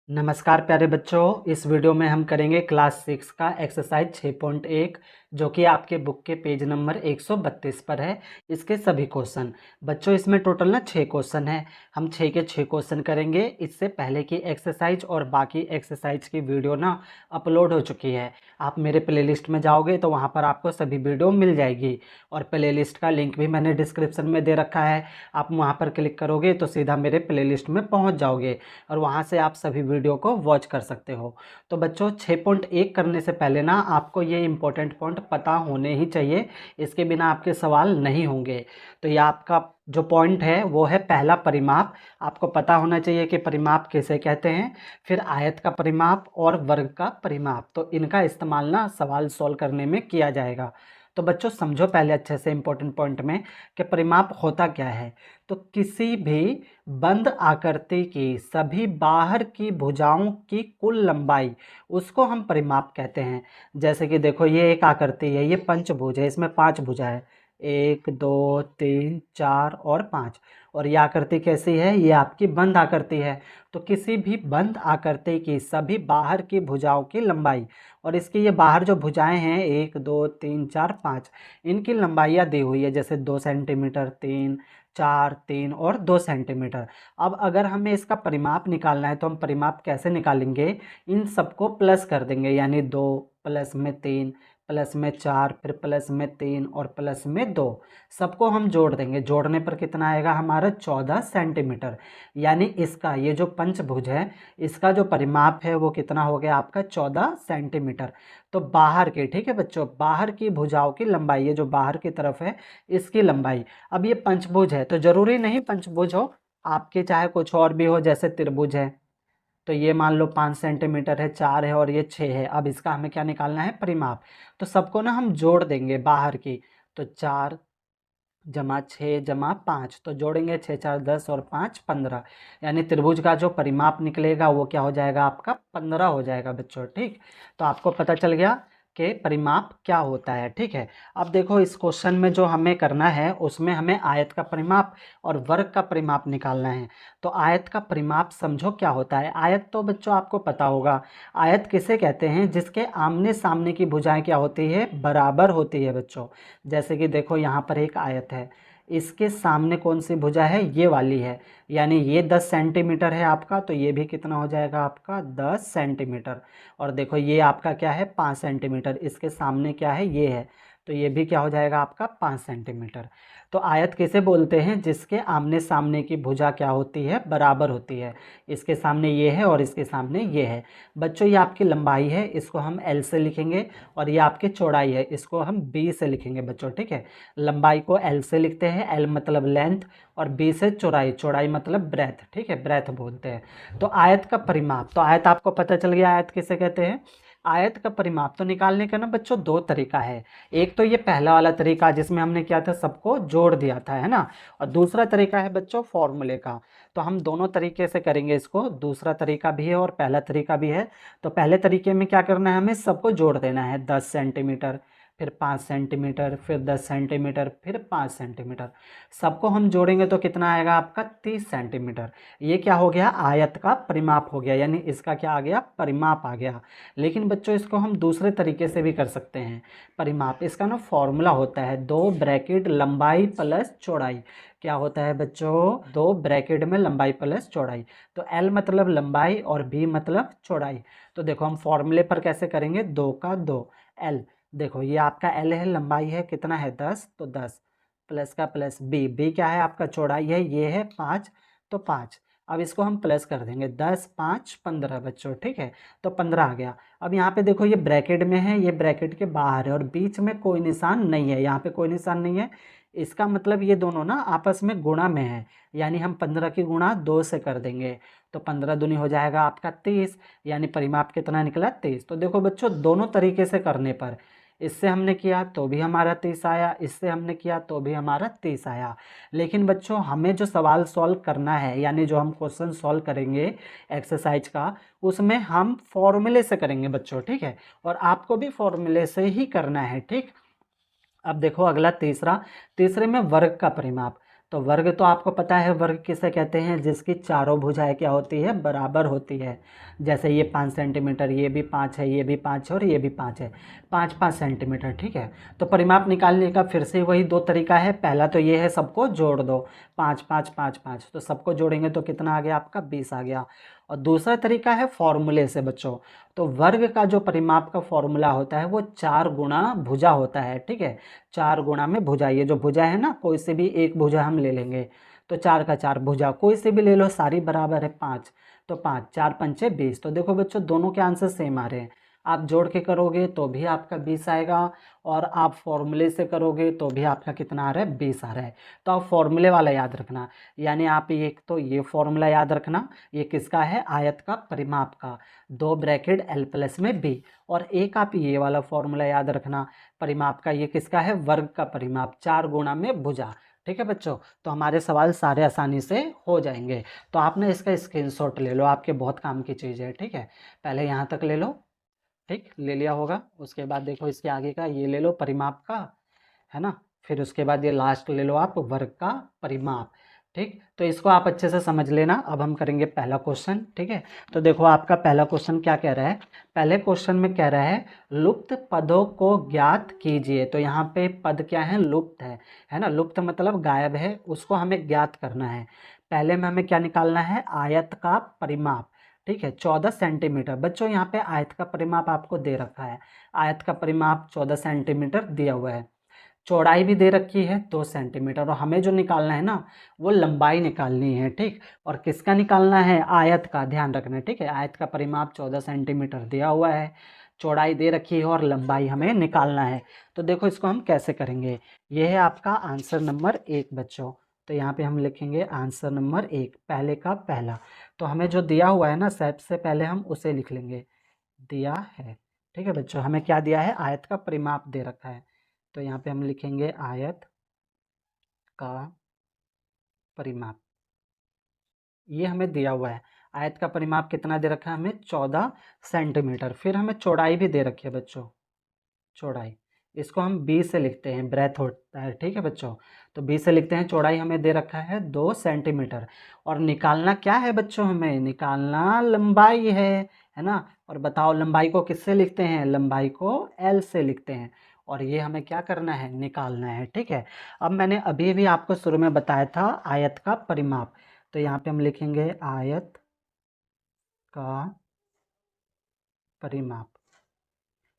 नमस्कार प्यारे बच्चों, इस वीडियो में हम करेंगे क्लास 6 का एक्सरसाइज 6.1 जो कि आपके बुक के पेज नंबर 132 पर है। इसके सभी क्वेश्चन बच्चों, इसमें टोटल ना 6 क्वेश्चन है। हम 6 के 6 क्वेश्चन करेंगे। इससे पहले की एक्सरसाइज और बाकी एक्सरसाइज की वीडियो ना अपलोड हो चुकी है। आप मेरे प्लेलिस्ट में जाओगे तो वहाँ पर आपको सभी वीडियो मिल जाएगी और प्लेलिस्ट का लिंक भी मैंने डिस्क्रिप्शन में दे रखा है। आप वहाँ पर क्लिक करोगे तो सीधा मेरे प्लेलिस्ट में पहुँच जाओगे और वहाँ से आप सभी वीडियो को वॉच कर सकते हो। तो बच्चों 6.1 करने से पहले ना आपको ये इंपॉर्टेंट पॉइंट पता होने ही चाहिए, इसके बिना आपके सवाल नहीं होंगे। तो ये आपका जो पॉइंट है वो है पहला परिमाप। आपको पता होना चाहिए कि परिमाप किसे कहते हैं। फिर आयत का परिमाप और वर्ग का परिमाप, तो इनका इस्तेमाल ना सवाल सॉल्व करने में किया जाएगा। तो बच्चों समझो पहले अच्छे से इंपॉर्टेंट पॉइंट में कि परिमाप होता क्या है। तो किसी भी बंद आकृति की सभी बाहर की भुजाओं की कुल लंबाई, उसको हम परिमाप कहते हैं। जैसे कि देखो ये एक आकृति है, ये पंचभुज है, इसमें 5 भुजा है, 1 2 3 4 और 5। और ये आकृति कैसी है? ये आपकी बंद आकृति है। तो किसी भी बंद आकृति की सभी बाहर की भुजाओं की लंबाई, और इसकी ये बाहर जो भुजाएं हैं 1 2 3 4 5, इनकी लंबाइयाँ दी हुई है। जैसे 2 सेंटीमीटर, 3 4 3 और 2 सेंटीमीटर। अब अगर हमें इसका परिमाप निकालना है तो हम परिमाप कैसे निकालेंगे? इन सबको प्लस कर देंगे, यानी 2 प्लस में 3 प्लस में 4 फिर प्लस में 3 और प्लस में 2, सबको हम जोड़ देंगे। जोड़ने पर कितना आएगा हमारा? 14 सेंटीमीटर। यानी इसका ये जो पंचभुज है, इसका जो परिमाप है वो कितना हो गया आपका? 14 सेंटीमीटर। तो बाहर की, ठीक है बच्चों, बाहर की भुजाओं की लंबाई, ये जो बाहर की तरफ है इसकी लंबाई। अब ये पंचभुज है तो जरूरी नहीं पंचभुज हो, आपके चाहे कुछ और भी हो, जैसे त्रिभुज है तो ये मान लो 5 सेंटीमीटर है, 4 है और ये 6 है। अब इसका हमें क्या निकालना है? परिमाप। तो सबको ना हम जोड़ देंगे बाहर की। तो 4 जमा 6 जमा 5, तो जोड़ेंगे 6 4 10 और 5 15। यानी त्रिभुज का जो परिमाप निकलेगा वो क्या हो जाएगा आपका? 15 हो जाएगा बच्चों। ठीक, तो आपको पता चल गया कि परिमाप क्या होता है। ठीक है, अब देखो इस क्वेश्चन में जो हमें करना है उसमें हमें आयत का परिमाप और वर्ग का परिमाप निकालना है। तो आयत का परिमाप समझो क्या होता है। आयत तो बच्चों आपको पता होगा। आयत किसे कहते हैं? जिसके आमने सामने की भुजाएं क्या होती है? बराबर होती है बच्चों। जैसे कि देखो यहाँ पर एक आयत है, इसके सामने कौन सी भुजा है? ये वाली है। यानी ये 10 सेंटीमीटर है आपका, तो ये भी कितना हो जाएगा आपका? 10 सेंटीमीटर। और देखो ये आपका क्या है? 5 सेंटीमीटर। इसके सामने क्या है? ये है, तो ये भी क्या हो जाएगा आपका? 5 सेंटीमीटर। तो आयत किसे बोलते हैं? जिसके आमने सामने की भुजा क्या होती है? बराबर होती है। इसके सामने ये है और इसके सामने ये है। बच्चों ये आपकी लंबाई है, इसको हम L से लिखेंगे, और ये आपकी चौड़ाई है, इसको हम B से लिखेंगे बच्चों। ठीक है, लंबाई को L से लिखते हैं, L मतलब लेंथ, और B से चौड़ाई, चौड़ाई मतलब ब्रेथ। ठीक है, ब्रेथ बोलते हैं। तो आयत का परिमाप, तो आयत आपको पता चल गया आयत किसे कहते हैं। आयत का परिमाप तो निकालने का ना बच्चों दो तरीका है। एक तो ये पहला वाला तरीका जिसमें हमने किया था, सबको जोड़ दिया था, है ना। और दूसरा तरीका है बच्चों फॉर्मूले का। तो हम दोनों तरीके से करेंगे इसको, दूसरा तरीका भी है और पहला तरीका भी है। तो पहले तरीके में क्या करना है? हमें सबको जोड़ देना है। 10 सेंटीमीटर, फिर 5 सेंटीमीटर, फिर 10 सेंटीमीटर, फिर 5 सेंटीमीटर, सबको हम जोड़ेंगे तो कितना आएगा आपका? 30 सेंटीमीटर। ये क्या हो गया? आयत का परिमाप हो गया, यानी इसका क्या आ गया? परिमाप आ गया। लेकिन बच्चों इसको हम दूसरे तरीके से भी कर सकते हैं परिमाप। इसका ना फॉर्मूला होता है 2 ब्रैकेट लंबाई प्लस चौड़ाई। क्या होता है बच्चों? 2 ब्रैकेट में लंबाई प्लस चौड़ाई। तो L मतलब लंबाई और B मतलब चौड़ाई। तो देखो हम फॉर्मूले पर कैसे करेंगे? 2 का 2 L। देखो ये आपका L है, लंबाई है कितना है? 10, तो 10 प्लस का प्लस B क्या है आपका? चौड़ाई है, ये है 5, तो 5। अब इसको हम प्लस कर देंगे, 10 5 15 बच्चों। ठीक है, तो 15 आ गया। अब यहाँ पे देखो ये ब्रैकेट में है, ये ब्रैकेट के बाहर है और बीच में कोई निशान नहीं है, यहाँ पे कोई निशान नहीं है। इसका मतलब ये दोनों ना आपस में गुणा में है, यानी हम 15 की गुणा 2 से कर देंगे। तो 15 दूनी हो जाएगा आपका 30, यानी परिमाप कितना निकला? 30। तो देखो बच्चों दोनों तरीके से करने पर, इससे हमने किया तो भी हमारा 30 आया, इससे हमने किया तो भी हमारा 30 आया। लेकिन बच्चों हमें जो सवाल सॉल्व करना है, यानी जो हम क्वेश्चन सॉल्व करेंगे एक्सरसाइज का, उसमें हम फॉर्मूले से करेंगे बच्चों। ठीक है, और आपको भी फॉर्मूले से ही करना है। ठीक, अब देखो अगला तीसरा, तीसरे में वर्ग का परिमाप। तो वर्ग तो आपको पता है वर्ग किसे कहते हैं, जिसकी चारों भुजाएं क्या होती है, बराबर होती है। जैसे ये 5 सेंटीमीटर, ये भी 5 है, ये भी 5 है और ये भी 5 है, 5 5 सेंटीमीटर, ठीक है। तो परिमाप निकालने का फिर से वही दो तरीका है। पहला तो ये है सबको जोड़ दो, 5 5 5 5, तो सबको जोड़ेंगे तो कितना आ गया आपका, 20 आ गया। और दूसरा तरीका है फॉर्मूले से बच्चों। तो वर्ग का जो परिमाप का फॉर्मूला होता है वो 4 गुणा भुजा होता है, ठीक है। 4 गुणा में भुजा, ये जो भुजा है ना, कोई से भी एक भुजा हम ले लेंगे, तो 4 का 4 भुजा कोई से भी ले लो, सारी बराबर है 5, तो 5 4 पंचे 20। तो देखो बच्चों दोनों के आंसर सेम आ रहे हैं। आप जोड़ के करोगे तो भी आपका 20 आएगा, और आप फॉर्मूले से करोगे तो भी आपका कितना आ रहा है, 20 आ रहा है। तो आप फॉर्मूले वाला याद रखना, यानी आप एक तो ये फॉर्मूला याद रखना, ये किसका है, आयत का परिमाप का, 2 ब्रैकेट L प्लस में B। और एक आप ये वाला फॉर्मूला याद रखना परिमाप का, ये किसका है, वर्ग का परिमाप, 4 गुणा में भुजा। ठीक है बच्चों, तो हमारे सवाल सारे आसानी से हो जाएंगे। तो आपने इसका स्क्रीनशॉट ले लो, आपके बहुत काम की चीज़ है, ठीक है। पहले यहाँ तक ले लो, ठीक, ले लिया होगा। उसके बाद देखो इसके आगे का ये ले लो परिमाप का, है ना। फिर उसके बाद ये लास्ट ले लो आप वर्ग का परिमाप, ठीक। तो इसको आप अच्छे से समझ लेना। अब हम करेंगे पहला क्वेश्चन, ठीक है। तो देखो आपका पहला क्वेश्चन क्या कह रहा है, पहले क्वेश्चन में कह रहा है लुप्त पदों को ज्ञात कीजिए। तो यहाँ पे पद क्या है, लुप्त है ना, लुप्त मतलब गायब है, उसको हमें ज्ञात करना है। पहले में हमें क्या निकालना है, आयत का परिमाप, ठीक है, 14 सेंटीमीटर। बच्चों यहाँ पे आयत का परिमाप आपको दे रखा है, आयत का परिमाप 14 सेंटीमीटर दिया हुआ है। चौड़ाई भी दे रखी है 2 सेंटीमीटर, और हमें जो निकालना है ना वो लंबाई निकालनी है, ठीक। और किसका निकालना है, आयत का, ध्यान रखना है, ठीक है। आयत का परिमाप 14 सेंटीमीटर दिया हुआ है, चौड़ाई दे रखी है और लंबाई हमें निकालना है। तो देखो इसको हम कैसे करेंगे, ये है आपका आंसर नंबर 1 बच्चों। तो यहाँ पे हम लिखेंगे आंसर नंबर 1, पहले का पहला। तो हमें जो दिया हुआ है ना, सबसे पहले हम उसे लिख लेंगे, दिया है, ठीक है बच्चों। हमें क्या दिया है, आयत का परिमाप दे रखा है, तो यहाँ पे हम लिखेंगे आयत का परिमाप, ये हमें दिया हुआ है। आयत का परिमाप कितना दे रखा है हमें, 14 सेंटीमीटर। फिर हमें चौड़ाई भी दे रखी है बच्चों, चौड़ाई, इसको हम 20 से लिखते हैं, ब्रेथ होता है, ठीक है बच्चों। तो 20 से लिखते हैं, चौड़ाई हमें दे रखा है 2 सेंटीमीटर। और निकालना क्या है बच्चों, हमें निकालना लंबाई है ना। और बताओ लंबाई को किससे लिखते हैं, लंबाई को L से लिखते हैं। और ये हमें क्या करना है, निकालना है, ठीक है। अब मैंने अभी भी आपको शुरू में बताया था आयत का परिमाप, तो यहाँ पे हम लिखेंगे आयत का परिमाप।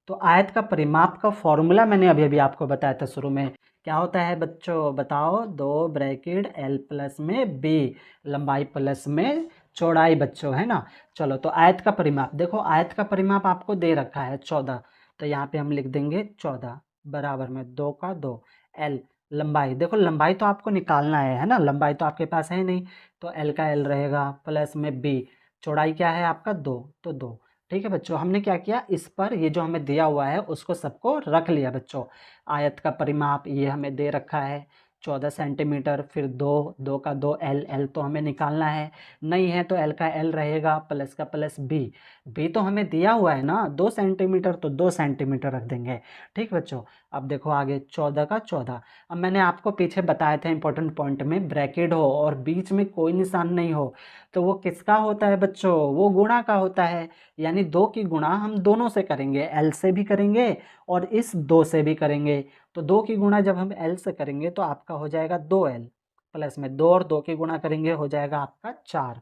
तो आयत का परिमाप का फॉर्मूला मैंने अभी अभी आपको बताया था शुरू में, क्या होता है बच्चों, बताओ, 2 ब्रैकेट L प्लस में B, लंबाई प्लस में चौड़ाई बच्चों, है ना। चलो तो आयत का परिमाप, देखो आयत का परिमाप आपको दे रखा है 14, तो यहाँ पे हम लिख देंगे 14 बराबर में 2 का 2, L लंबाई, देखो लंबाई तो आपको निकालना है ना, लंबाई तो आपके पास है नहीं, तो L का L रहेगा प्लस में B, चौड़ाई क्या है आपका 2, तो 2, ठीक है बच्चों। हमने क्या किया, इस पर ये जो हमें दिया हुआ है उसको सबको रख लिया बच्चों। आयत का परिमाप ये हमें दे रखा है 14 सेंटीमीटर, फिर 2, 2 का 2, L, L तो हमें निकालना है, नहीं है तो L का L रहेगा प्लस का प्लस B, B तो हमें दिया हुआ है ना 2 सेंटीमीटर, तो 2 सेंटीमीटर रख देंगे, ठीक बच्चों। अब देखो आगे 14 का 14। अब मैंने आपको पीछे बताया था इंपॉर्टेंट पॉइंट में, ब्रैकेट हो और बीच में कोई निशान नहीं हो तो वो किसका होता है बच्चों, वो गुणा का होता है। यानी 2 की गुणा हम दोनों से करेंगे, L से भी करेंगे और इस 2 से भी करेंगे। तो 2 की गुणा जब हम L से करेंगे तो आपका हो जाएगा 2L, प्लस में 2 और 2 की गुणा करेंगे हो जाएगा आपका 4,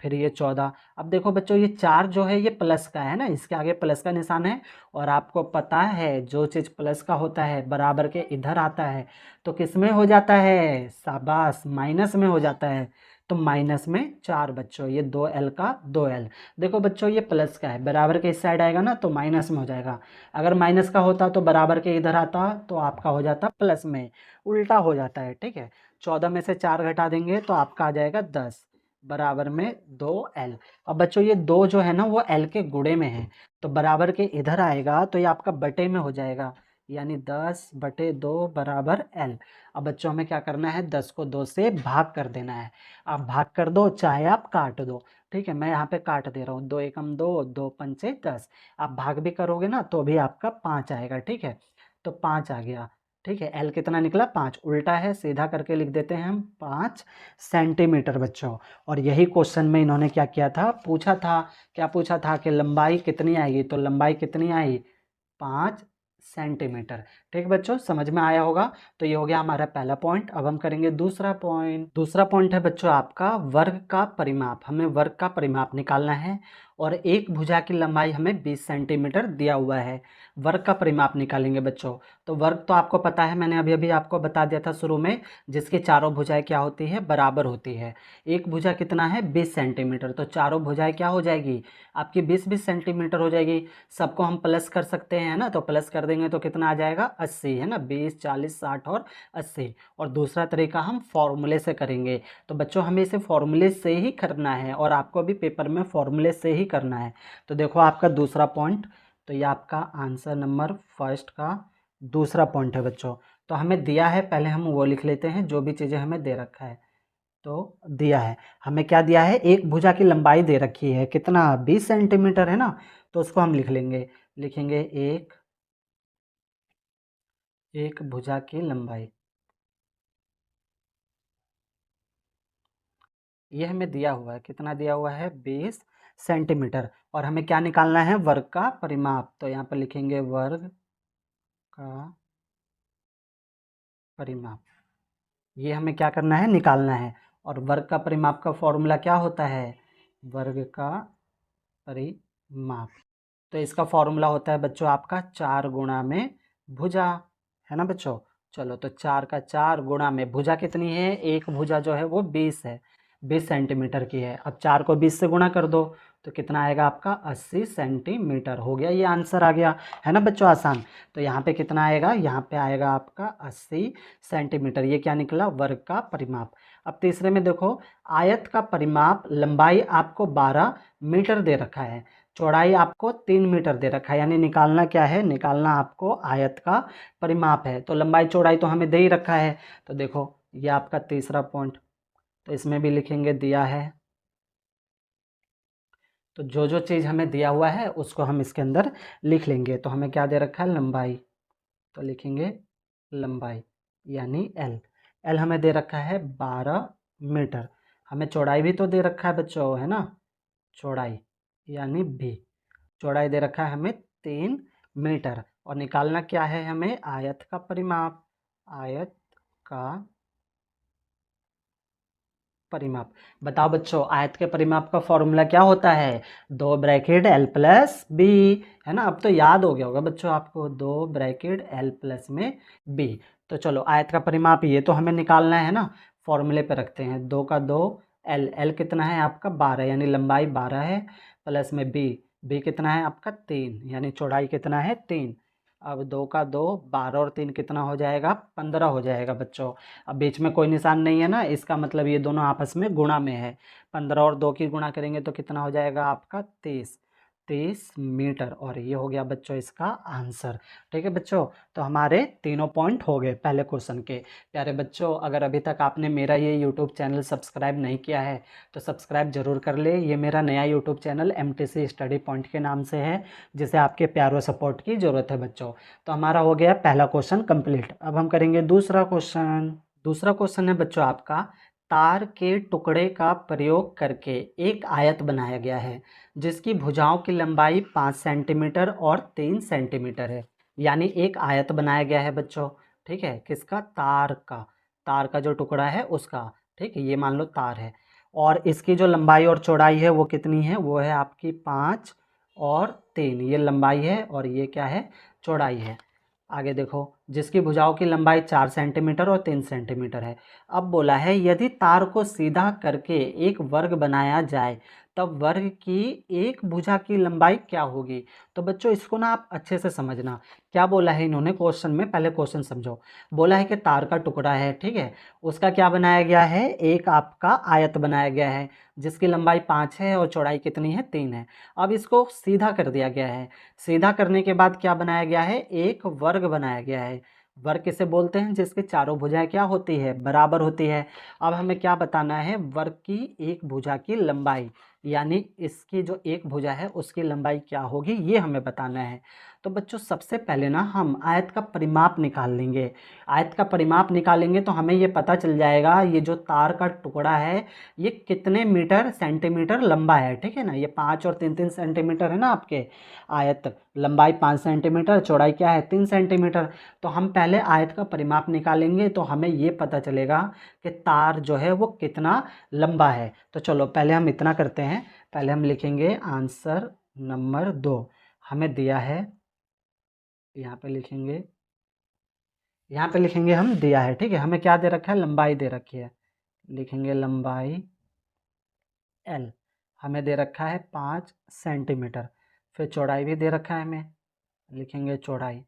फिर ये 14। अब देखो बच्चों ये 4 जो है ये प्लस का है ना, इसके आगे प्लस का निशान है। और आपको पता है जो चीज़ प्लस का होता है बराबर के इधर आता है तो किस में हो जाता है, शाबाश, माइनस में हो जाता है। तो माइनस में 4 बच्चों, ये 2L का 2L। देखो बच्चों ये प्लस का है, बराबर के इस साइड आएगा ना तो माइनस में हो जाएगा। अगर माइनस का होता तो बराबर के इधर आता तो आपका हो जाता प्लस में, उल्टा हो जाता है, ठीक है। 14 में से 4 घटा देंगे तो आपका आ जाएगा 10 बराबर में 2L। अब बच्चों ये 2 जो है ना वो L के गुणे में है, तो बराबर के इधर आएगा तो ये आपका बटे में हो जाएगा, यानी 10/2 बराबर L। अब बच्चों हमें क्या करना है, 10 को 2 से भाग कर देना है। आप भाग कर दो चाहे आप काट दो, ठीक है, मैं यहाँ पे काट दे रहा हूँ, 2 एकम 2, 2 पंचे 10। आप भाग भी करोगे ना तो भी आपका 5 आएगा, ठीक है। तो 5 आ गया, ठीक है, एल कितना निकला 5, उल्टा है सीधा करके लिख देते हैं हम 5 सेंटीमीटर बच्चों। और यही क्वेश्चन में इन्होंने क्या किया था, पूछा था, क्या पूछा था कि लंबाई कितनी आएगी, तो लंबाई कितनी आई 5 सेंटीमीटर। ठीक बच्चों, समझ में आया होगा। तो ये हो गया हमारा पहला पॉइंट। अब हम करेंगे दूसरा पॉइंट। दूसरा पॉइंट है बच्चों आपका वर्ग का परिमाप। हमें वर्ग का परिमाप निकालना है और एक भुजा की लंबाई हमें 20 सेंटीमीटर दिया हुआ है। वर्ग का परिमाप निकालेंगे बच्चों। तो वर्ग तो आपको पता है, मैंने अभी अभी आपको बता दिया था शुरू में, जिसकी चारों भुजाएं क्या होती है, बराबर होती है। एक भुजा कितना है 20 सेंटीमीटर, तो चारों भुजाएं क्या हो जाएगी आपकी 20-20 सेंटीमीटर हो जाएगी। सबको हम प्लस कर सकते हैं ना, तो प्लस कर देंगे तो कितना आ जाएगा 80 है ना, 20 40 60 और 80। और दूसरा तरीका हम फॉर्मूले से करेंगे। तो बच्चों हमें इसे फॉर्मूले से ही करना है और आपको भी पेपर में फॉर्मूले से ही करना है। तो देखो आपका दूसरा पॉइंट, तो ये आपका आंसर नंबर फर्स्ट का दूसरा पॉइंट है बच्चों। तो हमें दिया है, पहले हम वो लिख लेते हैं जो भी चीज़ें हमें दे रखा है। तो दिया है, हमें क्या दिया है, एक भुजा की लंबाई दे रखी है कितना 20 सेंटीमीटर है ना, तो उसको हम लिख लेंगे, लिखेंगे एक भुजा की लंबाई, ये हमें दिया हुआ है, कितना दिया हुआ है 20 सेंटीमीटर। और हमें क्या निकालना है, वर्ग का परिमाप। तो यहाँ पर लिखेंगे वर्ग का परिमाप, ये हमें क्या करना है, निकालना है। और वर्ग का परिमाप का फॉर्मूला क्या होता है, वर्ग का परिमाप, तो इसका फॉर्मूला होता है बच्चों आपका 4 गुणा में भुजा, है ना बच्चों। चलो तो 4 का 4 गुणा में भुजा कितनी है, एक भुजा जो है वो 20 है, 20 सेंटीमीटर की है। अब 4 को 20 से गुणा कर दो तो कितना आएगा आपका 80 सेंटीमीटर। हो गया, ये आंसर आ गया, है ना बच्चों आसान। तो यहाँ पे कितना आएगा, यहाँ पे आएगा आपका 80 सेंटीमीटर। ये क्या निकला, वर्ग का परिमाप। अब तीसरे में देखो, आयत का परिमाप, लंबाई आपको 12 मीटर दे रखा है, चौड़ाई आपको 3 मीटर दे रखा है, यानी निकालना क्या है, निकालना आपको आयत का परिमाप है। तो लंबाई चौड़ाई तो हमें दे ही रखा है, तो देखो ये आपका तीसरा पॉइंट, तो इसमें भी लिखेंगे दिया है। तो जो जो चीज़ हमें दिया हुआ है उसको हम इसके अंदर लिख लेंगे। तो हमें क्या दे रखा है, लंबाई, तो लिखेंगे लंबाई यानी एल। एल हमें दे रखा है 12 मीटर। हमें चौड़ाई भी तो दे रखा है बच्चों, है ना, चौड़ाई यानी भी, चौड़ाई दे रखा है हमें 3 मीटर। और निकालना क्या है हमें, आयत का परिमाप, आयत का परिमाप। बताओ बच्चों, आयत के परिमाप का फॉर्मूला क्या होता है, 2 ब्रैकेट एल प्लस बी, है ना। अब तो याद हो गया होगा बच्चों आपको, 2 ब्रैकेट एल प्लस में बी। तो चलो आयत का परिमाप ये तो हमें निकालना है ना, फॉर्मूले पे रखते हैं, 2 का 2, एल, एल कितना है आपका 12 यानी लंबाई 12 है, प्लस में बी, बी कितना है आपका 3 यानी चौड़ाई कितना है 3। अब 2 का 2, 12 और 3 कितना हो जाएगा 15 हो जाएगा बच्चों। अब बीच में कोई निशान नहीं है ना, इसका मतलब ये दोनों आपस में गुणा में है। 15 और 2 की गुणा करेंगे तो कितना हो जाएगा आपका 30 मीटर। और ये हो गया बच्चों इसका आंसर। ठीक है बच्चों, तो हमारे तीनों पॉइंट हो गए पहले क्वेश्चन के। प्यारे बच्चों, अगर अभी तक आपने मेरा ये यूट्यूब चैनल सब्सक्राइब नहीं किया है तो सब्सक्राइब जरूर कर ले। ये मेरा नया YouTube channel MTC study point के नाम से है, जिसे आपके प्यार और सपोर्ट की ज़रूरत है बच्चों। तो हमारा हो गया पहला क्वेश्चन कंप्लीट। अब हम करेंगे दूसरा क्वेश्चन। दूसरा क्वेश्चन है बच्चों आपका, तार के टुकड़े का प्रयोग करके एक आयत बनाया गया है जिसकी भुजाओं की लंबाई 5 सेंटीमीटर और 3 सेंटीमीटर है। यानी एक आयत बनाया गया है बच्चों, ठीक है, किसका, तार का, तार का जो टुकड़ा है उसका, ठीक है, ये मान लो तार है। और इसकी जो लंबाई और चौड़ाई है वो कितनी है, वो है आपकी 5 और 3, ये लंबाई है और ये क्या है, चौड़ाई है। आगे देखो, जिसकी भुजाओं की लंबाई 4 सेंटीमीटर और 3 सेंटीमीटर है। अब बोला है यदि तार को सीधा करके एक वर्ग बनाया जाए तब वर्ग की एक भुजा की लंबाई क्या होगी। तो बच्चों इसको ना आप अच्छे से समझना, क्या बोला है इन्होंने क्वेश्चन में, पहले क्वेश्चन समझो। बोला है कि तार का टुकड़ा है, ठीक है, उसका क्या बनाया गया है, एक आपका आयत बनाया गया है जिसकी लंबाई 5 है और चौड़ाई कितनी है 3 है। अब इसको सीधा कर दिया गया है, सीधा करने के बाद क्या बनाया गया है, एक वर्ग बनाया गया है। वर्ग किसे बोलते हैं, जिसके चारों भुजाएं क्या होती है, बराबर होती है। अब हमें क्या बताना है, वर्ग की एक भुजा की लंबाई, यानी इसकी जो एक भुजा है उसकी लंबाई क्या होगी ये हमें बताना है। तो बच्चों सबसे पहले ना हम आयत का परिमाप निकाल लेंगे। आयत का परिमाप निकालेंगे तो हमें ये पता चल जाएगा ये जो तार का टुकड़ा है ये कितने मीटर सेंटीमीटर लंबा है, ठीक है ना। ये 5 और 3 सेंटीमीटर है ना आपके आयत, लंबाई 5 सेंटीमीटर, चौड़ाई क्या है 3 सेंटीमीटर। तो हम पहले आयत का परिमाप निकालेंगे तो हमें ये पता चलेगा कि तार जो है वो कितना लंबा है। तो चलो पहले हम इतना करते हैं, पहले हम लिखेंगे आंसर नंबर 2 हमें दिया है, यहाँ पे लिखेंगे, यहाँ पे लिखेंगे हम दिया है, ठीक है। हमें क्या दे रखा है, लंबाई दे रखी है, लिखेंगे लंबाई एल, हमें दे रखा है 5 सेंटीमीटर। फिर चौड़ाई भी दे रखा है हमें, लिखेंगे चौड़ाई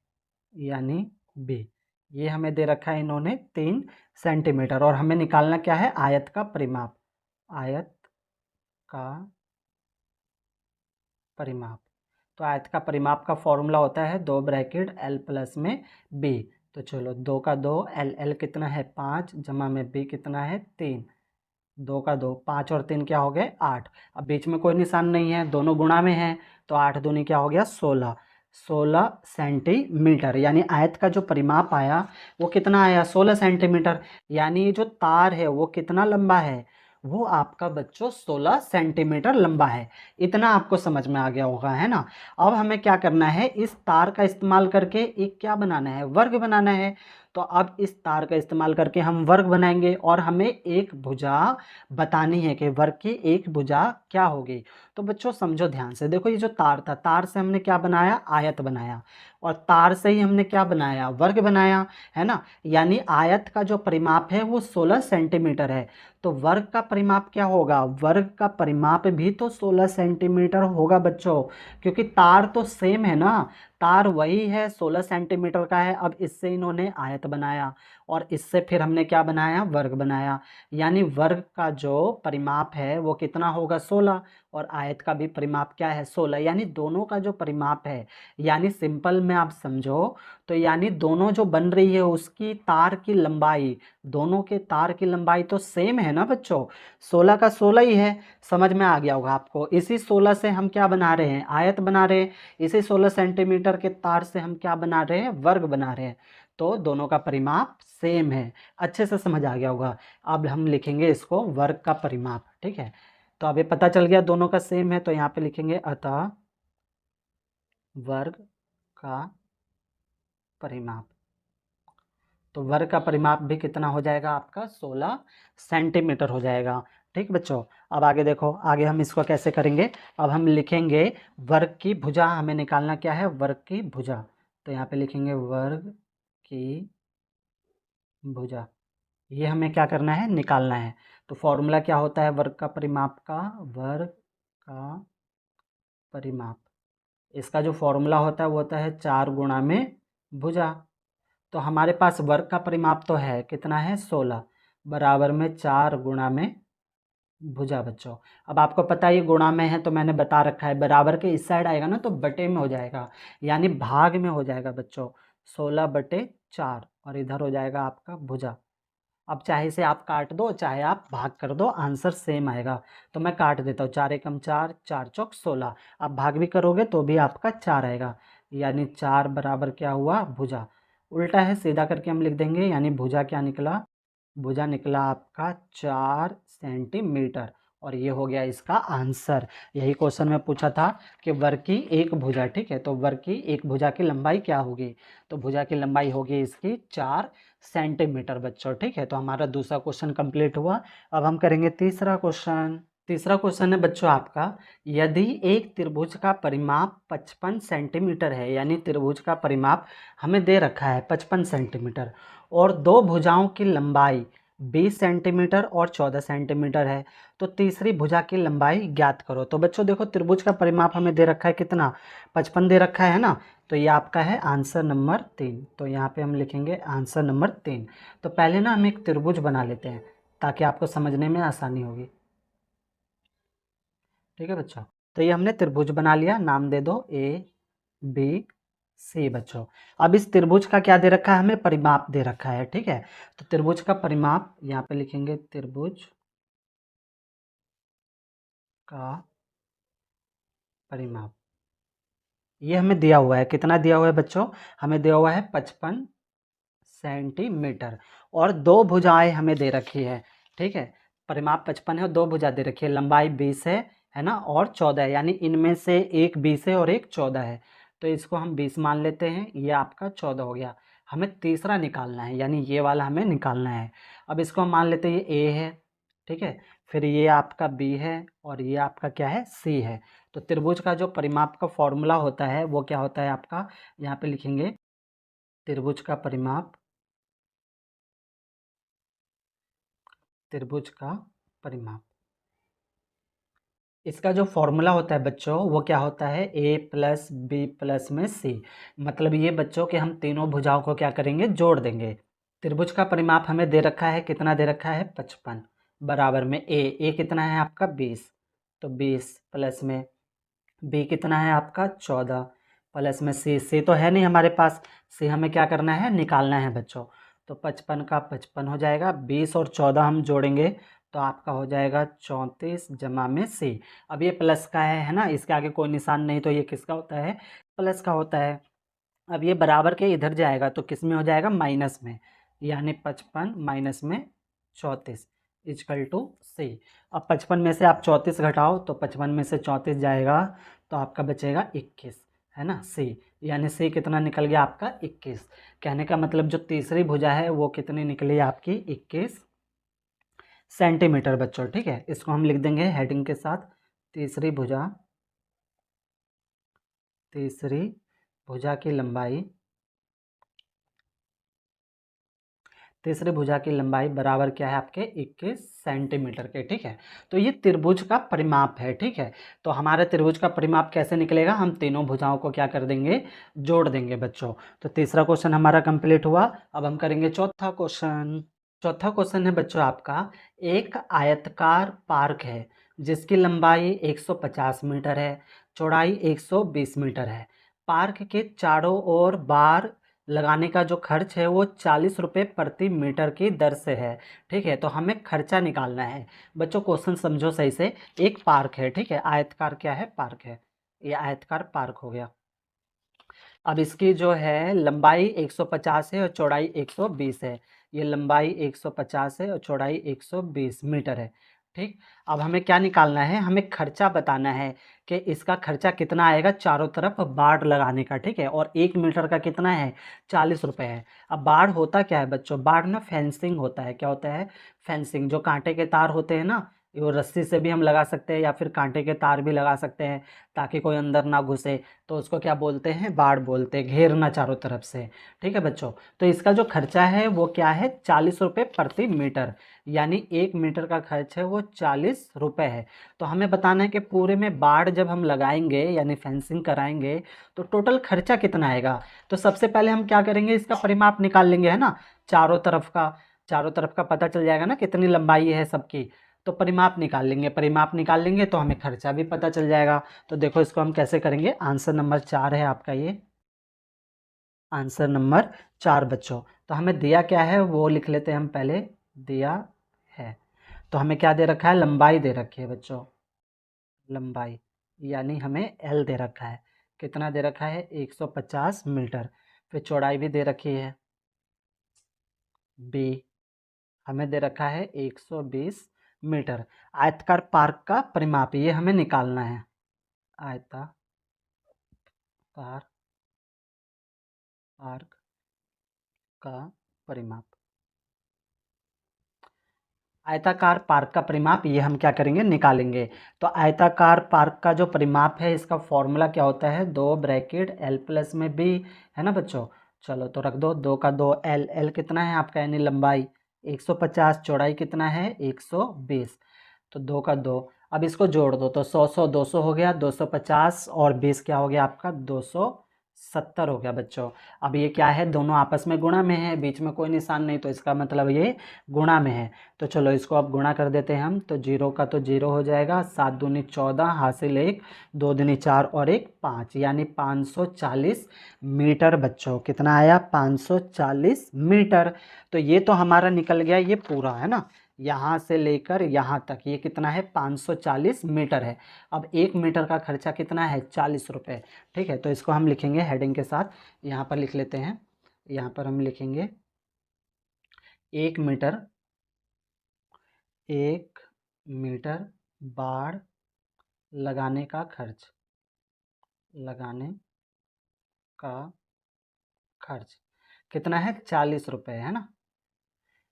यानी बी, ये हमें दे रखा है इन्होंने 3 सेंटीमीटर। और हमें निकालना क्या है, आयत का परिमाप, आयत का परिमाप। तो आयत का परिमाप का फॉर्मूला होता है 2 ब्रैकेट एल प्लस में बी। तो चलो 2 का 2, एल एल कितना है 5, जमा में बी कितना है 3, 2 का 2, 5 और 3 क्या हो गए 8। अब बीच में कोई निशान नहीं है, दोनों गुणा में है, तो 8 दूनी क्या हो गया 16, 16 सेंटीमीटर। यानी आयत का जो परिमाप आया वो कितना आया 16 सेंटीमीटर। यानी ये जो तार है वो कितना लंबा है, वो आपका बच्चों 16 सेंटीमीटर लंबा है। इतना आपको समझ में आ गया होगा, है ना। अब हमें क्या करना है, इस तार का इस्तेमाल करके एक क्या बनाना है, वर्ग बनाना है। तो अब इस तार का इस्तेमाल करके हम वर्ग बनाएंगे और हमें एक भुजा बतानी है कि वर्ग की एक भुजा क्या होगी। तो बच्चों समझो ध्यान से, देखो ये जो तार था, तार से हमने क्या बनाया, आयत बनाया, और तार से ही हमने क्या बनाया, वर्ग बनाया, है ना। यानी आयत का जो परिमाप है वो 16 सेंटीमीटर है। तो वर्ग का परिमाप क्या होगा, वर्ग का परिमाप भी तो 16 सेंटीमीटर होगा बच्चों, क्योंकि तार तो सेम है ना, तार वही है 16 सेंटीमीटर का है। अब इससे इन्होंने आयत बनाया और इससे फिर हमने क्या बनाया, वर्ग बनाया। यानी वर्ग का जो परिमाप है वो कितना होगा 16, और आयत का भी परिमाप क्या है 16। यानी दोनों का जो परिमाप है, यानी सिंपल में आप समझो तो यानी दोनों जो बन रही है उसकी तार की लंबाई, दोनों के तार की लंबाई तो सेम है ना बच्चों, 16 का 16 ही है। समझ में आ गया होगा आपको। इसी 16 से हम क्या बना रहे हैं, आयत बना रहे हैं। इसी 16 सेंटीमीटर के तार से हम क्या बना रहे हैं, वर्ग बना रहे हैं। तो दोनों का परिमाप सेम है, अच्छे से समझ आ गया होगा। अब हम लिखेंगे इसको वर्ग का परिमाप, ठीक है। तो अब ये पता चल गया दोनों का सेम है, तो यहाँ पे लिखेंगे अतः वर्ग का परिमाप। तो वर्ग का परिमाप भी कितना हो जाएगा आपका 16 सेंटीमीटर हो जाएगा, ठीक बच्चों। अब आगे देखो, आगे हम इसको कैसे करेंगे। अब हम लिखेंगे वर्ग की भुजा, हमें निकालना क्या है, वर्ग की भुजा। तो यहाँ पे लिखेंगे वर्ग की भुजा, ये हमें क्या करना है, निकालना है। तो फॉर्मूला क्या होता है वर्ग का परिमाप का, वर्ग का परिमाप, इसका जो फॉर्मूला होता है वो होता है 4 गुणा में भुजा। तो हमारे पास वर्ग का परिमाप तो है, कितना है 16, बराबर में 4 गुणा में भुजा बच्चों। अब आपको पता है ये गुणा में है तो मैंने बता रखा है, बराबर के इस साइड आएगा ना तो बटे में हो जाएगा, यानी भाग में हो जाएगा बच्चों, 16/4, और इधर हो जाएगा आपका भुजा। अब चाहे इसे आप काट दो चाहे आप भाग कर दो, आंसर सेम आएगा। तो मैं काट देता हूँ, 4 एकम 4, 4 चौक 16। आप भाग भी करोगे तो भी आपका 4 आएगा, यानी 4 बराबर क्या हुआ, भुजा। उल्टा है, सीधा करके हम लिख देंगे, यानी भुजा क्या निकला, भुजा निकला आपका 4 सेंटीमीटर। और ये हो गया इसका आंसर। यही क्वेश्चन में पूछा था कि वर्ग की एक भुजा, ठीक है। तो वर्ग की एक भुजा की लंबाई क्या होगी, तो भुजा की लंबाई होगी इसकी 4 सेंटीमीटर बच्चों, ठीक है। तो हमारा दूसरा क्वेश्चन कंप्लीट हुआ। अब हम करेंगे तीसरा क्वेश्चन। तीसरा क्वेश्चन है बच्चों आपका, यदि एक त्रिभुज का परिमाप 55 सेंटीमीटर है, यानी त्रिभुज का परिमाप हमें दे रखा है 55 सेंटीमीटर, और दो भुजाओं की लंबाई 20 सेंटीमीटर और 14 सेंटीमीटर है, तो तीसरी भुजा की लंबाई ज्ञात करो। तो बच्चों देखो त्रिभुज का परिमाप हमें दे रखा है कितना, 55 दे रखा है ना, तो ये आपका है आंसर नंबर 3। तो यहाँ पे हम लिखेंगे आंसर नंबर 3। तो पहले ना हम एक त्रिभुज बना लेते हैं ताकि आपको समझने में आसानी होगी, ठीक है बच्चों। तो ये हमने त्रिभुज बना लिया, नाम दे दो ए बी सी बच्चों। अब इस त्रिभुज का क्या दे रखा है, हमें परिमाप दे रखा है, ठीक है। तो त्रिभुज का परिमाप यहाँ पे लिखेंगे त्रिभुज का परिमाप, ये हमें दिया हुआ है। कितना दिया हुआ है बच्चों? हमें दिया हुआ है 55 सेंटीमीटर और दो भुजाएं हमें दे रखी है। ठीक है, परिमाप 55 है और दो भुजा दे रखी है, लंबाई 20 है ना, और 14 है, यानी इनमें से एक 20 है और एक 14 है। तो इसको हम 20 मान लेते हैं, ये आपका 14 हो गया। हमें तीसरा निकालना है, यानी ये वाला हमें निकालना है। अब इसको हम मान लेते हैं ये ए है, ठीक है, फिर ये आपका बी है और ये आपका क्या है, सी है। तो त्रिभुज का जो परिमाप का फॉर्मूला होता है वो क्या होता है आपका, यहाँ पे लिखेंगे त्रिभुज का परिमाप, त्रिभुज का परिमाप। इसका जो फॉर्मूला होता है बच्चों वो क्या होता है, ए प्लस बी प्लस में सी। मतलब ये बच्चों के हम तीनों भुजाओं को क्या करेंगे, जोड़ देंगे। त्रिभुज का परिमाप हमें दे रखा है, कितना दे रखा है, 55, बराबर में ए कितना है आपका 20, तो 20 प्लस में बी कितना है आपका 14, प्लस में सी तो है नहीं हमारे पास, सी हमें क्या करना है, निकालना है बच्चों। तो 55 का 55 हो जाएगा, 20 और 14 हम जोड़ेंगे तो आपका हो जाएगा 34 जमा में सी। अब ये प्लस का है ना, इसके आगे कोई निशान नहीं, तो ये किसका होता है, प्लस का होता है। अब ये बराबर के इधर जाएगा तो किस में हो जाएगा, माइनस में, यानी 55 माइनस में 34 इजकल टू सी। अब 55 में से आप 34 घटाओ तो 55 में से 34 जाएगा तो आपका बचेगा 21, है ना, सी। यानी सी कितना निकल गया आपका 21। कहने का मतलब जो तीसरी भुजा है वो कितनी निकली आपकी, 21 सेंटीमीटर बच्चों। ठीक है, इसको हम लिख देंगे हेडिंग के साथ, तीसरी भुजा, तीसरी भुजा की लंबाई, तीसरी भुजा की लंबाई बराबर क्या है आपके, 21 सेंटीमीटर के। ठीक है, तो ये त्रिभुज का परिमाप है। ठीक है, तो हमारे त्रिभुज का परिमाप कैसे निकलेगा, हम तीनों भुजाओं को क्या कर देंगे, जोड़ देंगे बच्चों। तो तीसरा क्वेश्चन हमारा कंप्लीट हुआ। अब हम करेंगे चौथा क्वेश्चन। चौथा क्वेश्चन है बच्चों आपका, एक आयताकार पार्क है जिसकी लंबाई 150 मीटर है, चौड़ाई 120 मीटर है। पार्क के चारों ओर बार लगाने का जो खर्च है वो 40 रुपये प्रति मीटर की दर से है। ठीक है, तो हमें खर्चा निकालना है बच्चों। क्वेश्चन समझो सही से, एक पार्क है, ठीक है, आयतकार क्या है, पार्क है, ये आयतकार पार्क हो गया। अब इसकी जो है लंबाई 150 है और चौड़ाई 120 है, ये लंबाई 150 है और चौड़ाई 120 मीटर है। ठीक, अब हमें क्या निकालना है, हमें खर्चा बताना है कि इसका खर्चा कितना आएगा चारों तरफ बाड़ लगाने का। ठीक है, और 1 मीटर का कितना है, 40 रुपये है। अब बाड़ होता क्या है बच्चों, बाड़ ना फेंसिंग होता है। क्या होता है, फेंसिंग, जो कांटे के तार होते हैं ना, वो रस्सी से भी हम लगा सकते हैं या फिर कांटे के तार भी लगा सकते हैं ताकि कोई अंदर ना घुसे, तो उसको क्या बोलते हैं, बाड़ बोलते हैं, घेरना चारों तरफ से। ठीक है बच्चों, तो इसका जो खर्चा है वो क्या है, 40 रुपये प्रति मीटर, यानी 1 मीटर का खर्च है वो 40 रुपये है। तो हमें बताना है कि पूरे में बाड़ जब हम लगाएंगे यानी फेंसिंग कराएंगे तो टोटल खर्चा कितना आएगा। तो सबसे पहले हम क्या करेंगे, इसका परिमाप निकाल लेंगे, है ना, चारों तरफ का, चारों तरफ का पता चल जाएगा ना कितनी लंबाई है सबकी, तो परिमाप निकाल लेंगे, परिमाप निकाल लेंगे तो हमें खर्चा भी पता चल जाएगा। तो देखो इसको हम कैसे करेंगे, आंसर नंबर 4 है आपका ये, आंसर नंबर 4 बच्चों। तो हमें दिया क्या है वो लिख लेते हैं हम पहले, दिया है, तो हमें क्या दे रखा है, लंबाई दे रखी है बच्चों, लंबाई, यानी हमें एल दे रखा है, कितना दे रखा है, 150 मीटर। फिर चौड़ाई भी दे रखी है, बी हमें दे रखा है 120 मीटर। आयताकार पार्क का परिमाप ये हमें निकालना है, आयताकार पार्क का परिमाप, आयताकार पार्क का परिमाप ये हम क्या करेंगे, निकालेंगे। तो आयताकार पार्क का जो परिमाप है इसका फॉर्मूला क्या होता है, 2 ब्रैकेट एल प्लस में बी, है ना बच्चों। चलो तो रख दो, 2 का 2 एल, एल कितना है आपका, यानी लंबाई 150, चौड़ाई कितना है 120, तो 2 का 2। अब इसको जोड़ दो तो 100 200 हो गया, 250 और 20 क्या हो गया आपका 270 हो गया बच्चों। अब ये क्या है, दोनों आपस में गुणा में है, बीच में कोई निशान नहीं, तो इसका मतलब ये गुणा में है। तो चलो इसको अब गुणा कर देते हैं हम, तो 0 का तो 0 हो जाएगा, 7 दूनी 14, हासिल 1, 2 दूनी 4 और 1 5, यानी 540 मीटर बच्चों। कितना आया, 540 मीटर। तो ये तो हमारा निकल गया ये पूरा, है ना, यहाँ से लेकर यहाँ तक ये कितना है 540 मीटर है। अब 1 मीटर का खर्चा कितना है 40 रुपये। ठीक है, तो इसको हम लिखेंगे हेडिंग के साथ, यहाँ पर लिख लेते हैं। यहाँ पर हम लिखेंगे 1 मीटर, 1 मीटर बाड़ लगाने का खर्च, लगाने का खर्च कितना है 40 रुपये, है ना।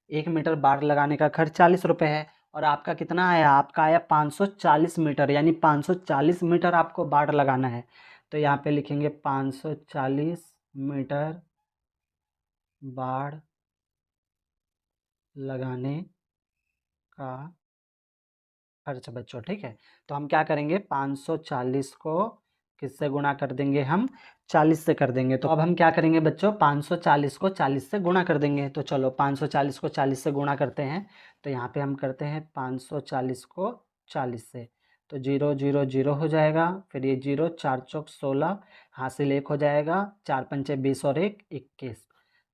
1 मीटर बाड़ लगाने का खर्च 40 रुपये है। और आपका कितना आया, आपका आया 540 मीटर, यानी 540 मीटर आपको बाड़ लगाना है। तो यहाँ पे लिखेंगे 540 मीटर बाड़ लगाने का खर्च बच्चों। ठीक है, तो हम क्या करेंगे 540 को किससे गुणा कर देंगे, हम 40 से कर देंगे। तो अब हम क्या करेंगे बच्चों, 540 को 40 से गुणा कर देंगे। तो चलो 540 को 40 से गुणा करते हैं। तो यहाँ पे हम करते हैं 540 को 40 से, तो 0 0 0 हो जाएगा। फिर ये 0, 4 चौक 16, हासिल 1 हो जाएगा, 4 पंचे 20 और 1 21,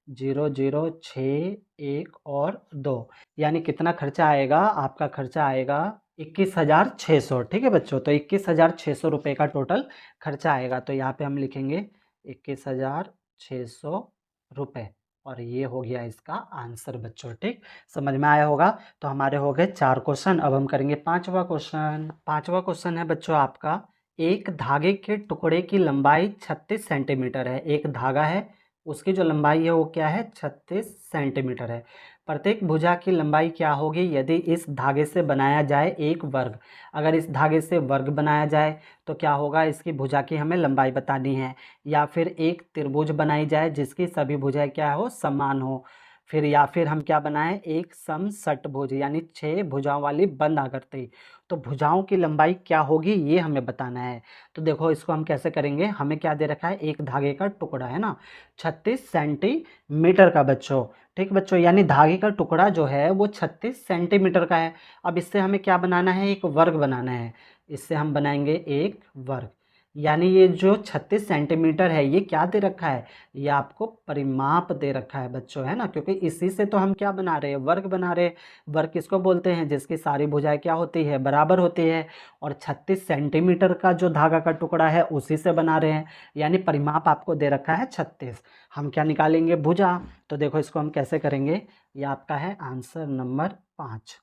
0 0 6 1 और 2, यानी कितना खर्चा आएगा, आपका खर्चा आएगा 21,600। ठीक है बच्चों, तो 21,600 रुपये का टोटल खर्चा आएगा। तो यहाँ पे हम लिखेंगे 21,600 रुपये, और ये हो गया इसका आंसर बच्चों। ठीक, समझ में आया होगा। तो हमारे हो गए 4 क्वेश्चन। अब हम करेंगे 5वां क्वेश्चन। 5वां क्वेश्चन है बच्चों आपका, एक धागे के टुकड़े की लंबाई 36 सेंटीमीटर है। एक धागा है, उसकी जो लंबाई है वो क्या है 36 सेंटीमीटर है। प्रत्येक भुजा की लंबाई क्या होगी यदि इस धागे से बनाया जाए एक वर्ग। अगर इस धागे से वर्ग बनाया जाए तो क्या होगा, इसकी भुजा की हमें लंबाई बतानी है। या फिर एक त्रिभुज बनाई जाए जिसकी सभी भुजाएं क्या हो, समान हो। फिर या फिर हम क्या बनाएं, एक समषटभुज यानी 6 भुजाओं वाली बंद आकृति। तो भुजाओं की लंबाई क्या होगी ये हमें बताना है। तो देखो इसको हम कैसे करेंगे, हमें क्या दे रखा है, एक धागे का टुकड़ा है ना 36 सेंटीमीटर का बच्चों। ठीक बच्चों, यानी धागे का टुकड़ा जो है वो 36 सेंटीमीटर का है। अब इससे हमें क्या बनाना है, एक वर्ग बनाना है। इससे हम बनाएंगे एक वर्ग, यानी ये जो 36 सेंटीमीटर है ये क्या दे रखा है, ये आपको परिमाप दे रखा है बच्चों, है ना। क्योंकि इसी से तो हम क्या बना रहे हैं, वर्ग बना रहे हैं। वर्ग किसको बोलते हैं, जिसकी सारी भुजाएं क्या होती है, बराबर होती है। और 36 सेंटीमीटर का जो धागा का टुकड़ा है उसी से बना रहे हैं, यानी परिमाप आपको दे रखा है 36। हम क्या निकालेंगे, भुजा। तो देखो इसको हम कैसे करेंगे, ये आपका है आंसर नंबर 5।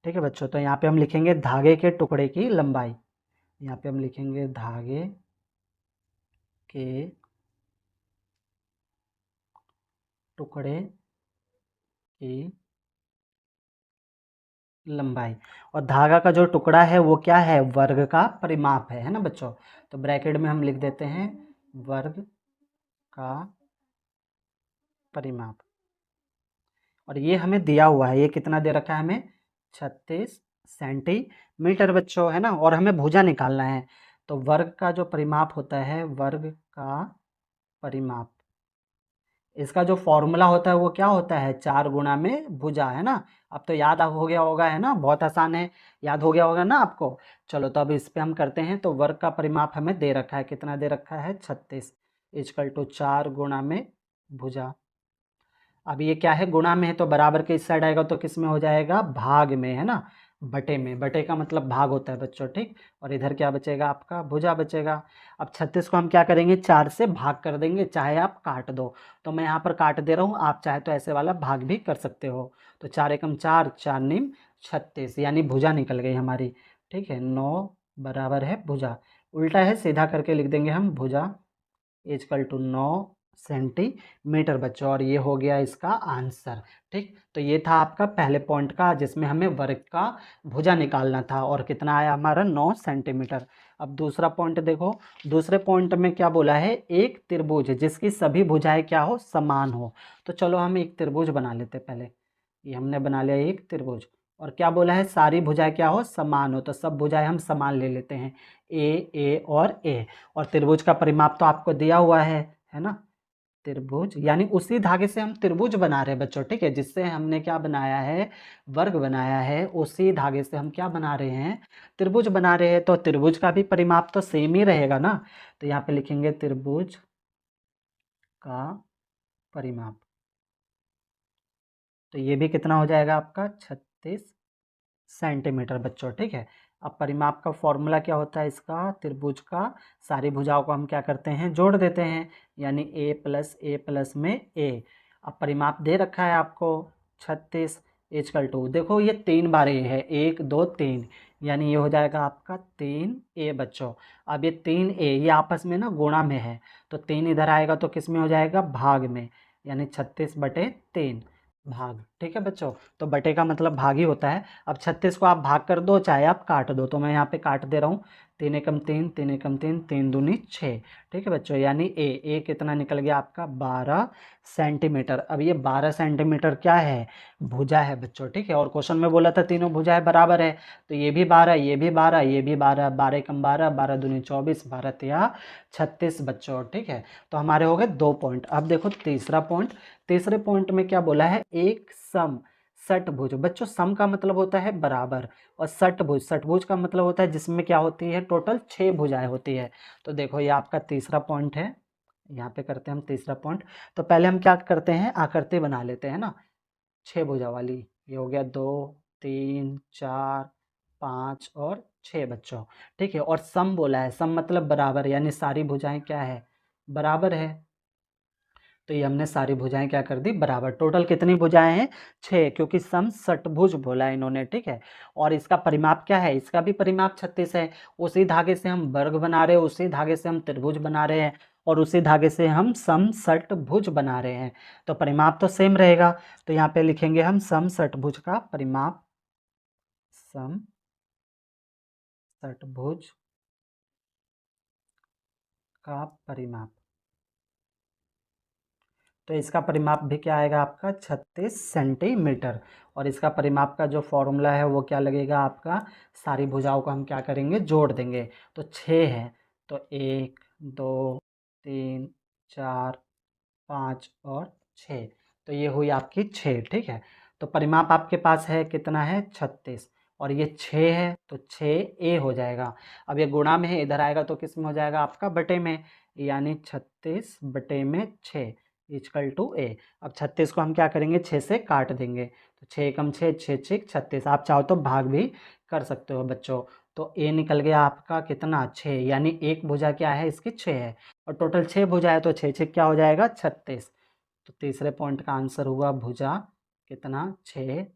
ठीक है बच्चों, तो यहाँ पे हम लिखेंगे धागे के टुकड़े की लंबाई। यहाँ पे हम लिखेंगे धागे के टुकड़े की लंबाई। और धागा का जो टुकड़ा है वो क्या है, वर्ग का परिमाप है ना बच्चों। तो ब्रैकेट में हम लिख देते हैं वर्ग का परिमाप। और ये हमें दिया हुआ है, ये कितना दे रखा है हमें 36 सेंटीमीटर बच्चों, है ना। और हमें भुजा निकालना है। तो वर्ग का जो परिमाप होता है, वर्ग का परिमाप, इसका जो फॉर्मूला होता है वो क्या होता है, 4 गुणा में भुजा, है ना। अब तो याद हो गया होगा, है ना, बहुत आसान है, याद हो गया होगा ना आपको। चलो तो अब इस पे हम करते हैं। तो वर्ग का परिमाप हमें दे रखा है, कितना दे रखा है 36 इक्वल टू 4 गुणा में भुजा। अब ये क्या है, गुणा में है तो बराबर के इस साइड आएगा तो किस में हो जाएगा, भाग में, है ना, बटे में। बटे का मतलब भाग होता है बच्चों। ठीक, और इधर क्या बचेगा, आपका भुजा बचेगा। अब 36 को हम क्या करेंगे, 4 से भाग कर देंगे, चाहे आप काट दो। तो मैं यहाँ पर काट दे रहा हूँ, आप चाहे तो ऐसे वाला भाग भी कर सकते हो। तो 4 एकम 4, 4 निम 36, यानी भुजा निकल गई हमारी। ठीक है, 9 बराबर है भुजा। उल्टा है, सीधा करके लिख देंगे हम भुजा इजकल टू 9 सेंटीमीटर बच्चों। और ये हो गया इसका आंसर। ठीक, तो ये था आपका पहले पॉइंट का, जिसमें हमें वर्ग का भुजा निकालना था, और कितना आया हमारा 9 सेंटीमीटर। अब दूसरा पॉइंट देखो, दूसरे पॉइंट में क्या बोला है, एक त्रिभुज जिसकी सभी भुजाएं क्या हो, समान हो। तो चलो हम एक त्रिभुज बना लेते पहले। ये हमने बना लिया एक त्रिभुज। और क्या बोला है, सारी भुजाएं क्या हो, समान हो। तो सब भुजाएं हम समान ले लेते हैं, ए और ए। और त्रिभुज का परिमाप तो आपको दिया हुआ है ना। त्रिभुज यानी उसी धागे से हम त्रिभुज बना रहे हैं बच्चों। ठीक है, जिससे हमने क्या बनाया है, वर्ग बनाया है, उसी धागे से हम क्या बना रहे हैं, त्रिभुज बना रहे हैं। तो त्रिभुज का भी परिमाप तो सेम ही रहेगा ना। तो यहाँ पे लिखेंगे त्रिभुज का परिमाप। तो ये भी कितना हो जाएगा आपका 36 सेंटीमीटर बच्चों। ठीक है, अब परिमाप का फॉर्मूला क्या होता है इसका, त्रिभुज का सारी भुजाओं को हम क्या करते हैं, जोड़ देते हैं, यानी a प्लस में a। अब परिमाप दे रखा है आपको 36 इजकल टू, देखो ये 3 बार a है, 1 2 3, यानी ये हो जाएगा आपका 3a बच्चों। अब ये 3a ये आपस में ना गुणा में है, तो 3 इधर आएगा तो किस में हो जाएगा, भाग में, यानी 36/3 भाग। ठीक है बच्चों, तो बटे का मतलब भाग ही होता है। अब 36 को आप भाग कर दो चाहे आप काट दो, तो मैं यहाँ पे काट दे रहा हूँ, 3 एकम 3, 3 एकम 3, 3 दूनी 6। ठीक है बच्चों, यानी ए कितना निकल गया आपका, 12 सेंटीमीटर। अब ये 12 सेंटीमीटर क्या है, भुजा है बच्चों। ठीक है, और क्वेश्चन में बोला था तीनों भुजाएं बराबर है, तो ये भी 12, ये भी 12, ये भी 12, 12 एकम 12, 12 दूनी 24, 12 तिया 36 बच्चों। ठीक है, तो हमारे हो गए 2 पॉइंट। अब देखो तीसरा पॉइंट, तीसरे पॉइंट में क्या बोला है, एक सम षटभुज बच्चों। सम का मतलब होता है बराबर, और षटभुज, षटभुज का मतलब होता है जिसमें क्या होती है, टोटल 6 भुजाएं होती है। तो देखो ये आपका तीसरा पॉइंट है, यहाँ पे करते हैं हम तीसरा पॉइंट। तो पहले हम क्या करते हैं, आकृति बना लेते हैं ना 6 भुजा वाली। ये हो गया 2 3 4 5 और 6 बच्चों। ठीक है, और सम बोला है, सम मतलब बराबर, यानी सारी भुजाएं क्या है, बराबर है। तो ये हमने सारी भुजाएं क्या कर दी, बराबर। टोटल कितनी भुजाएं हैं, 6, क्योंकि सम षटभुज बोला है इन्होंने। ठीक है, और इसका परिमाप क्या है, इसका भी परिमाप 36 है। उसी धागे से हम वर्ग बना रहे हैं, उसी धागे से हम त्रिभुज बना रहे हैं, और उसी धागे से हम सम षटभुज बना रहे हैं, तो परिमाप तो सेम रहेगा। तो यहाँ पे लिखेंगे हम सम षटभुज का परिमाप, सम षटभुज का परिमाप। तो इसका परिमाप भी क्या आएगा आपका, 36 सेंटीमीटर। और इसका परिमाप का जो फॉर्मूला है वो क्या लगेगा आपका, सारी भुजाओं को हम क्या करेंगे, जोड़ देंगे। तो 6 है, तो 1 2 3 4 5 और 6, तो ये हुई आपकी 6। ठीक है, तो परिमाप आपके पास है कितना है, 36, और ये 6 है तो 6a हो जाएगा। अब ये गुणा में है, इधर आएगा तो किस में हो जाएगा आपका, बटे में, यानी 36/6 इजकल टू a। अब 36 को हम क्या करेंगे, 6 से काट देंगे, तो 6 एकम 6, 6 6 36। आप चाहो तो भाग भी कर सकते हो बच्चों। तो a निकल गया आपका कितना, 6, यानी एक भुजा क्या है इसकी, 6 है, और टोटल 6 भुजा है, तो 6 6 क्या हो जाएगा, 36। तो तीसरे पॉइंट का आंसर हुआ भुजा कितना, 6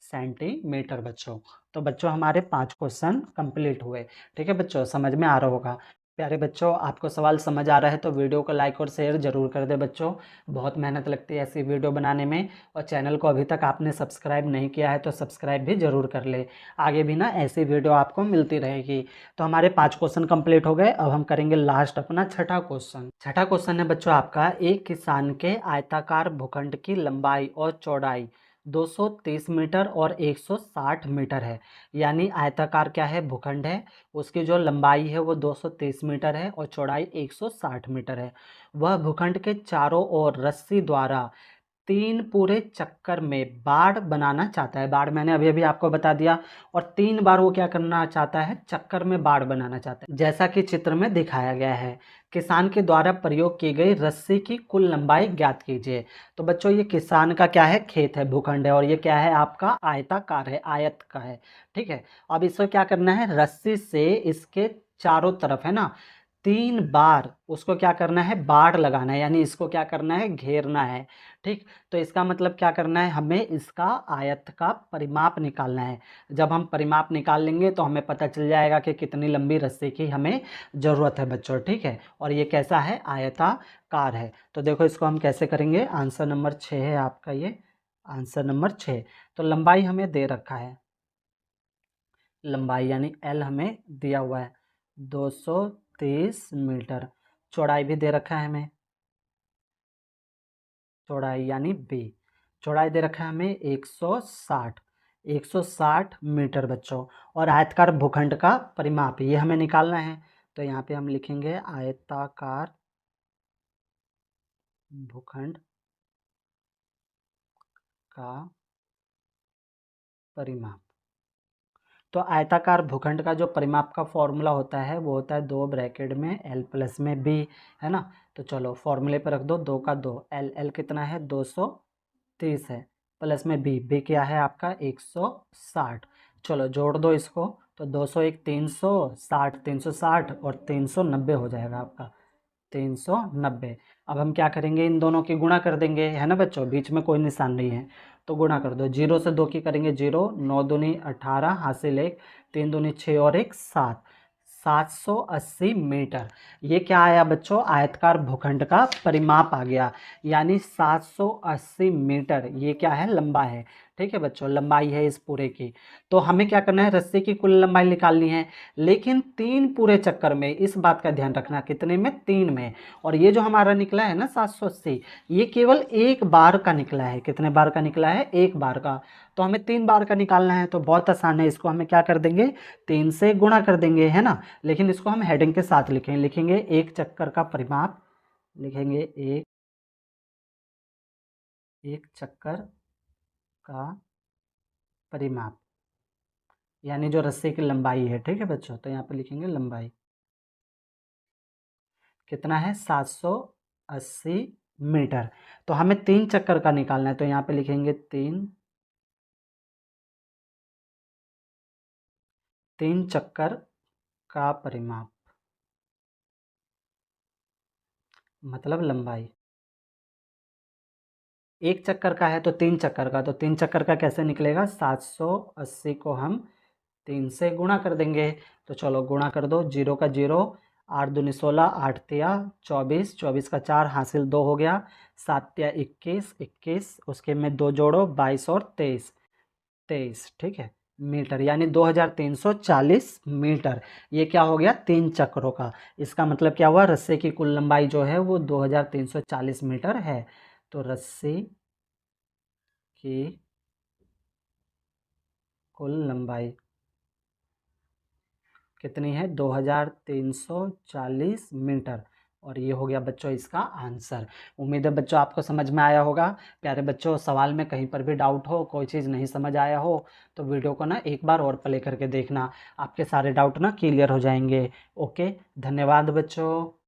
सेंटीमीटर बच्चों। तो बच्चों हमारे 5 क्वेश्चन कंप्लीट हुए। ठीक है बच्चों, समझ में आ रहा होगा। प्यारे बच्चों, आपको सवाल समझ आ रहा है तो वीडियो को लाइक और शेयर जरूर कर दे बच्चों। बहुत मेहनत लगती है ऐसी वीडियो बनाने में, और चैनल को अभी तक आपने सब्सक्राइब नहीं किया है तो सब्सक्राइब भी जरूर कर ले, आगे भी ना ऐसी वीडियो आपको मिलती रहेगी। तो हमारे 5 क्वेश्चन कंप्लीट हो गए। अब हम करेंगे लास्ट अपना छठा क्वेश्चन। छठा क्वेश्चन है बच्चों आपका, एक किसान के आयताकार भूखंड की लंबाई और चौड़ाई 230 मीटर और 160 मीटर है। यानी आयताकार क्या है, भूखंड है, उसकी जो लंबाई है वो 230 मीटर है और चौड़ाई 160 मीटर है। वह भूखंड के चारों ओर रस्सी द्वारा 3 पूरे चक्कर में बाड़ बनाना चाहता है। बाड़ मैंने अभी अभी आपको बता दिया, और 3 बार वो क्या करना चाहता है, चक्कर में बाड़ बनाना चाहता है, जैसा कि चित्र में दिखाया गया है। किसान के द्वारा प्रयोग की गई रस्सी की कुल लंबाई ज्ञात कीजिए। तो बच्चों ये किसान का क्या है, खेत है, भूखंड है, और ये क्या है आपका, आयताकार है, आयत का है। ठीक है, अब इसको क्या करना है, रस्सी से इसके चारों तरफ है ना 3 बार उसको क्या करना है, बाड़ लगाना है, यानी इसको क्या करना है, घेरना है। ठीक, तो इसका मतलब क्या करना है, हमें इसका आयत का परिमाप निकालना है। जब हम परिमाप निकाल लेंगे तो हमें पता चल जाएगा कि कितनी लंबी रस्सी की हमें ज़रूरत है बच्चों। ठीक है, और ये कैसा है, आयताकार है। तो देखो इसको हम कैसे करेंगे, आंसर नंबर 6 है आपका ये, आंसर नंबर 6। तो लंबाई हमें दे रखा है, लंबाई यानी एल हमें दिया हुआ है 230 मीटर। चौड़ाई भी दे रखा है हमें, चौड़ाई यानी बी, चौड़ाई दे रखा है हमें 160 मीटर बच्चों। और आयताकार भूखंड का परिमाप ये हमें निकालना है, तो यहाँ पे हम लिखेंगे आयताकार भूखंड का परिमाप। तो आयताकार भूखंड का जो परिमाप का फॉर्मूला होता है वो होता है 2 ब्रैकेट में एल प्लस में बी, है ना। तो चलो फॉर्मूले पर रख दो, 2 का 2, एल एल कितना है 230 है, प्लस में बी क्या है आपका 160। चलो जोड़ दो इसको, तो 201 360, 360 और 390 हो जाएगा आपका 390। अब हम क्या करेंगे, इन दोनों की गुणा कर देंगे, है ना बच्चों, बीच में कोई निशान नहीं है तो गुणा कर दो। 0 से 2 की करेंगे 0, 9 दूनी 18, हासिल 1, 3 दूनी 6 और 1 7, 780 मीटर। ये क्या आया बच्चों, आयतकार भूखंड का परिमाप आ गया, यानी 780 मीटर ये क्या है, लंबा है। ठीक है बच्चों, लंबाई है इस पूरे की। तो हमें क्या करना है, रस्सी की कुल लंबाई निकालनी है, लेकिन 3 पूरे चक्कर में, इस बात का ध्यान रखना, कितने में, 3 में। और ये जो हमारा निकला है ना 780, ये केवल एक बार का निकला है। कितने बार का निकला है, एक बार का। तो हमें 3 बार का निकालना है, तो बहुत आसान है, इसको हमें क्या कर देंगे, 3 से गुणा कर देंगे, है ना। लेकिन इसको हम हेडिंग के साथ लिखेंगे एक चक्कर का परिमाप, लिखेंगे एक चक्कर का परिमाप, यानी जो रस्सी की लंबाई है। ठीक है बच्चों, तो यहाँ पे लिखेंगे लंबाई कितना है, 780 मीटर। तो हमें 3 चक्कर का निकालना है, तो यहाँ पे लिखेंगे 3 चक्कर का परिमाप, मतलब लंबाई। एक चक्कर का है तो 3 चक्कर का, तो 3 चक्कर का कैसे निकलेगा, 780 को हम 3 से गुणा कर देंगे। तो चलो गुणा कर दो, 0 का 0, 8 दूनी 16, 8 तिया 24, 24 का 4, हासिल 2 हो गया, 7 तिया 21, 21 उसके में 2 जोड़ो 22 और 23, 23 ठीक है मीटर, यानी 2340 मीटर। ये क्या हो गया, 3 चक्रों का। इसका मतलब क्या हुआ, रस्से की कुल लंबाई जो है वो 2340 मीटर है। तो रस्सी की कुल लंबाई कितनी है, 2340 मीटर। और ये हो गया बच्चों इसका आंसर। उम्मीद है बच्चों आपको समझ में आया होगा। प्यारे बच्चों, सवाल में कहीं पर भी डाउट हो, कोई चीज़ नहीं समझ आया हो, तो वीडियो को ना एक बार और प्ले करके देखना, आपके सारे डाउट ना क्लियर हो जाएंगे। ओके, धन्यवाद बच्चों।